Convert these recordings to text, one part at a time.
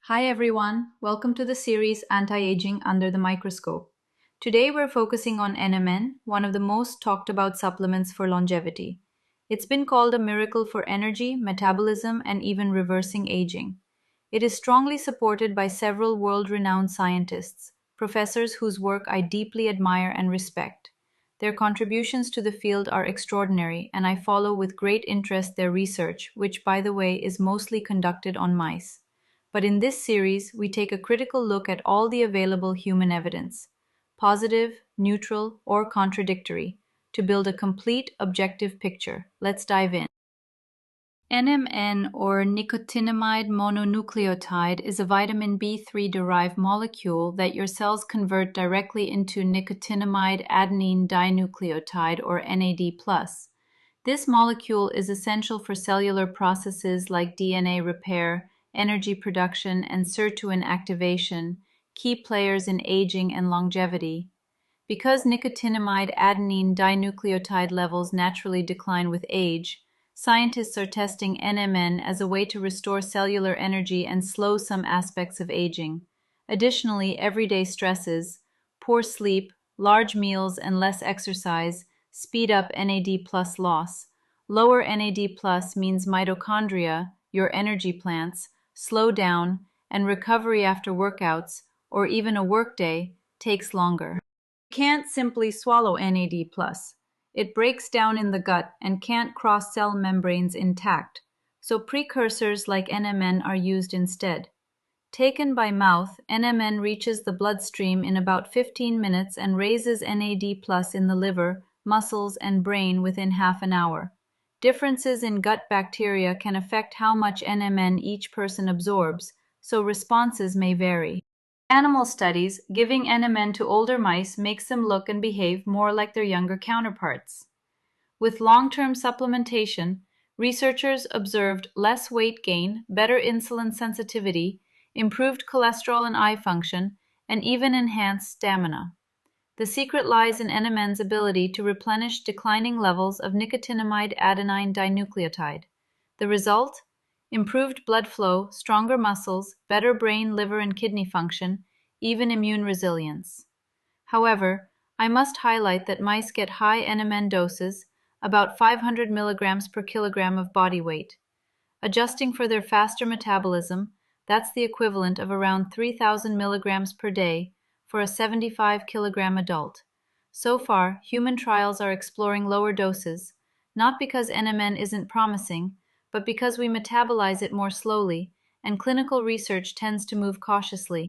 Hi everyone, welcome to the series Anti-Aging Under the Microscope. Today we're focusing on NMN, one of the most talked about supplements for longevity. It's been called a miracle for energy, metabolism, and even reversing aging. It is strongly supported by several world-renowned scientists, professors whose work I deeply admire and respect. Their contributions to the field are extraordinary, and I follow with great interest their research, which, by the way, is mostly conducted on mice. But in this series, we take a critical look at all the available human evidence, positive, neutral, or contradictory, to build a complete, objective picture. Let's dive in. NMN, or nicotinamide mononucleotide, is a vitamin B3-derived molecule that your cells convert directly into nicotinamide adenine dinucleotide, or NAD+. This molecule is essential for cellular processes like DNA repair, energy production, and sirtuin activation, key players in aging and longevity. Because nicotinamide adenine dinucleotide levels naturally decline with age, scientists are testing NMN as a way to restore cellular energy and slow some aspects of aging. Additionally, everyday stresses, poor sleep, large meals, and less exercise speed up NAD+ loss. Lower NAD+ means mitochondria, your energy plants, slow down, and recovery after workouts, or even a workday, takes longer. You can't simply swallow NAD+. It breaks down in the gut and can't cross cell membranes intact, so precursors like NMN are used instead. Taken by mouth, NMN reaches the bloodstream in about 15 minutes and raises NAD+ in the liver, muscles, and brain within half an hour. Differences in gut bacteria can affect how much NMN each person absorbs, so responses may vary. Animal studies, giving NMN to older mice makes them look and behave more like their younger counterparts. With long-term supplementation, researchers observed less weight gain, better insulin sensitivity, improved cholesterol and eye function, and even enhanced stamina. The secret lies in NMN's ability to replenish declining levels of nicotinamide adenine dinucleotide. The result? Improved blood flow, stronger muscles, better brain, liver, and kidney function, even immune resilience. However, I must highlight that mice get high NMN doses, about 500 milligrams per kilogram of body weight. Adjusting for their faster metabolism, that's the equivalent of around 3,000 milligrams per day for a 75-kilogram adult. So far, human trials are exploring lower doses, not because NMN isn't promising, but because we metabolize it more slowly, and clinical research tends to move cautiously.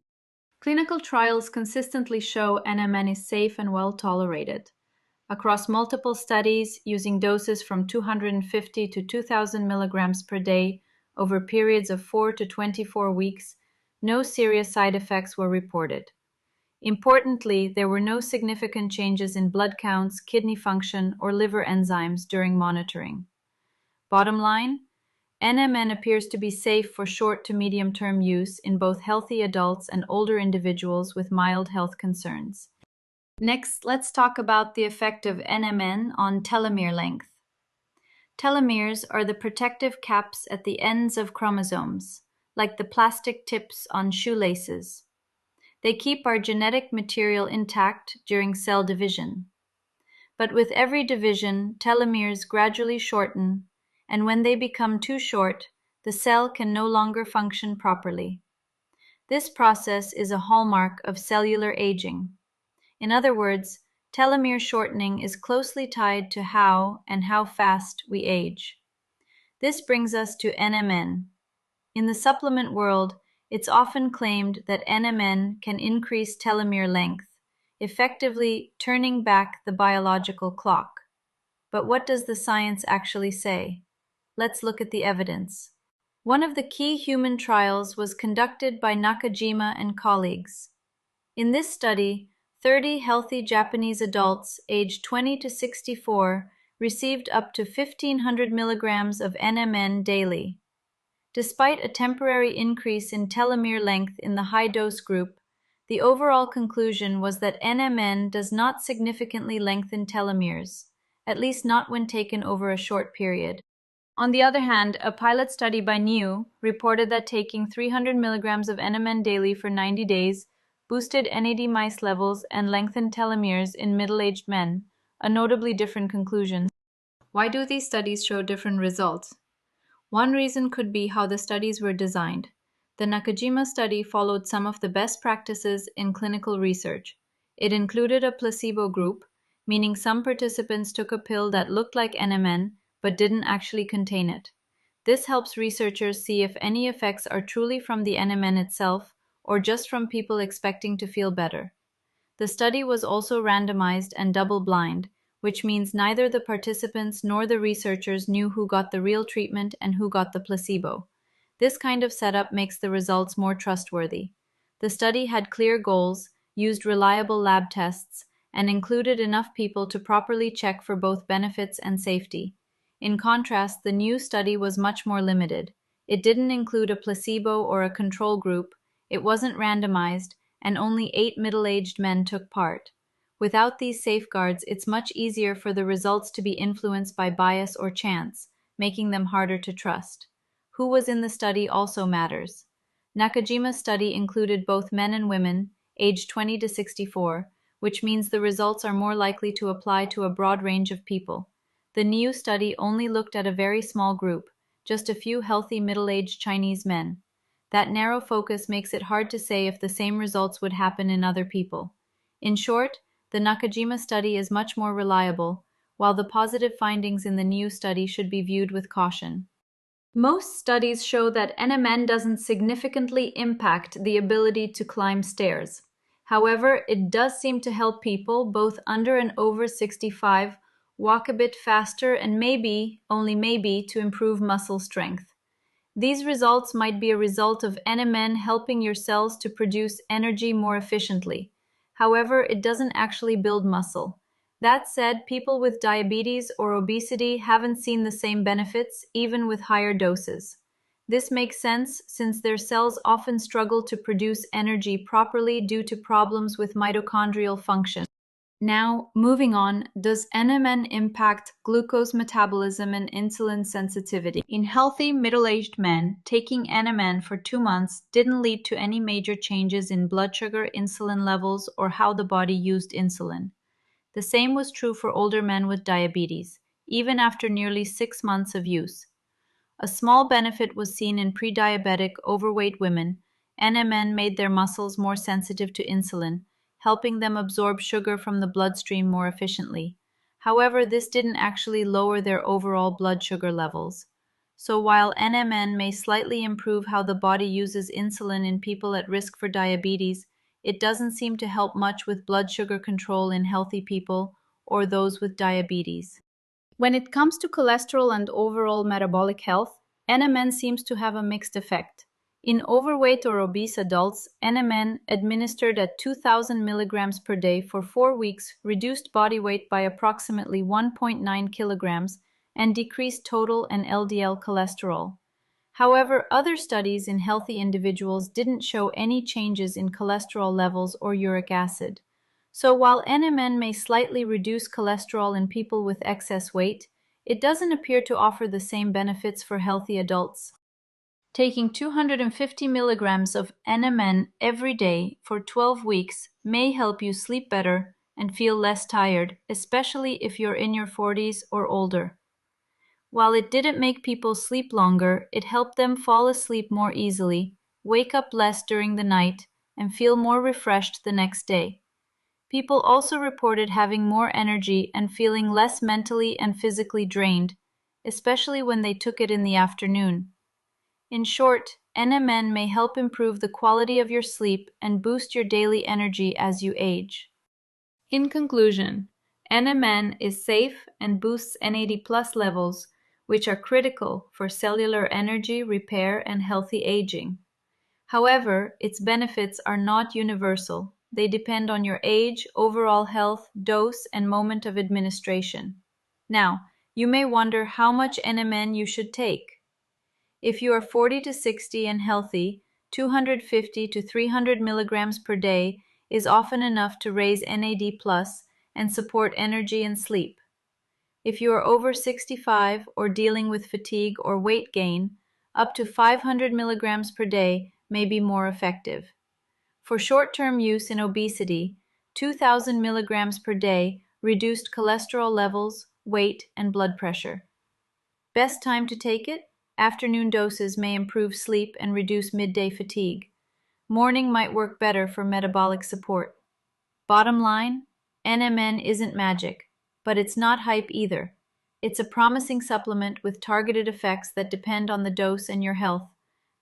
Clinical trials consistently show NMN is safe and well tolerated. Across multiple studies using doses from 250 to 2,000 milligrams per day over periods of 4 to 24 weeks, no serious side effects were reported. Importantly, there were no significant changes in blood counts, kidney function, or liver enzymes during monitoring. Bottom line, NMN appears to be safe for short to medium-term use in both healthy adults and older individuals with mild health concerns. Next, let's talk about the effect of NMN on telomere length. Telomeres are the protective caps at the ends of chromosomes, like the plastic tips on shoelaces. They keep our genetic material intact during cell division. But with every division, telomeres gradually shorten, and when they become too short, the cell can no longer function properly. This process is a hallmark of cellular aging. In other words, telomere shortening is closely tied to how and how fast we age. This brings us to NMN. In the supplement world, it's often claimed that NMN can increase telomere length, effectively turning back the biological clock. But what does the science actually say? Let's look at the evidence. One of the key human trials was conducted by Nakajima and colleagues. In this study, 30 healthy Japanese adults aged 20 to 64 received up to 1,500 milligrams of NMN daily. Despite a temporary increase in telomere length in the high-dose group, the overall conclusion was that NMN does not significantly lengthen telomeres, at least not when taken over a short period. On the other hand, a pilot study by NIU reported that taking 300 milligrams of NMN daily for 90 days boosted NAD mice levels and lengthened telomeres in middle-aged men, a notably different conclusion. Why do these studies show different results? One reason could be how the studies were designed. The Nakajima study followed some of the best practices in clinical research. It included a placebo group, meaning some participants took a pill that looked like NMN but didn't actually contain it. This helps researchers see if any effects are truly from the NMN itself or just from people expecting to feel better. The study was also randomized and double-blind, which means neither the participants nor the researchers knew who got the real treatment and who got the placebo. This kind of setup makes the results more trustworthy. The study had clear goals, used reliable lab tests, and included enough people to properly check for both benefits and safety. In contrast, the new study was much more limited. It didn't include a placebo or a control group, it wasn't randomized, and only 8 middle-aged men took part. Without these safeguards, it's much easier for the results to be influenced by bias or chance, making them harder to trust. Who was in the study also matters. Nakajima's study included both men and women, aged 20 to 64, which means the results are more likely to apply to a broad range of people. The NIU study only looked at a very small group, just a few healthy middle-aged Chinese men. That narrow focus makes it hard to say if the same results would happen in other people. In short, the Nakajima study is much more reliable, while the positive findings in the NIU study should be viewed with caution. Most studies show that NMN doesn't significantly impact the ability to climb stairs. However, it does seem to help people, both under and over 65, walk a bit faster and maybe, only maybe, to improve muscle strength. These results might be a result of NMN helping your cells to produce energy more efficiently. However, it doesn't actually build muscle. That said, people with diabetes or obesity haven't seen the same benefits, even with higher doses. This makes sense since their cells often struggle to produce energy properly due to problems with mitochondrial function. Now, moving on, does NMN impact glucose metabolism and insulin sensitivity? In healthy middle-aged men, taking NMN for 2 months didn't lead to any major changes in blood sugar, insulin levels, or how the body used insulin. The same was true for older men with diabetes, even after nearly 6 months of use. A small benefit was seen in pre-diabetic, overweight women. NMN made their muscles more sensitive to insulin, helping them absorb sugar from the bloodstream more efficiently. However, this didn't actually lower their overall blood sugar levels. So while NMN may slightly improve how the body uses insulin in people at risk for diabetes, it doesn't seem to help much with blood sugar control in healthy people or those with diabetes. When it comes to cholesterol and overall metabolic health, NMN seems to have a mixed effect. In overweight or obese adults, NMN administered at 2,000 milligrams per day for 4 weeks reduced body weight by approximately 1.9 kilograms and decreased total and LDL cholesterol. However, other studies in healthy individuals didn't show any changes in cholesterol levels or uric acid. So while NMN may slightly reduce cholesterol in people with excess weight, it doesn't appear to offer the same benefits for healthy adults. Taking 250 milligrams of NMN every day for 12 weeks may help you sleep better and feel less tired, especially if you're in your 40s or older. While it didn't make people sleep longer, it helped them fall asleep more easily, wake up less during the night, and feel more refreshed the next day. People also reported having more energy and feeling less mentally and physically drained, especially when they took it in the afternoon. In short, NMN may help improve the quality of your sleep and boost your daily energy as you age. In conclusion, NMN is safe and boosts NAD+ levels, which are critical for cellular energy, repair, and healthy aging. However, its benefits are not universal. They depend on your age, overall health, dose, and moment of administration. Now, you may wonder how much NMN you should take. If you are 40 to 60 and healthy, 250 to 300 milligrams per day is often enough to raise NAD+ and support energy and sleep. If you are over 65 or dealing with fatigue or weight gain, up to 500 milligrams per day may be more effective. For short-term use in obesity, 2,000 milligrams per day reduced cholesterol levels, weight, and blood pressure. Best time to take it? Afternoon doses may improve sleep and reduce midday fatigue. Morning might work better for metabolic support. Bottom line, NMN isn't magic, but it's not hype either. It's a promising supplement with targeted effects that depend on the dose and your health.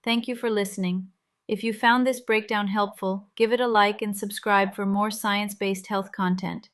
Thank you for listening. If you found this breakdown helpful, give it a like and subscribe for more science-based health content.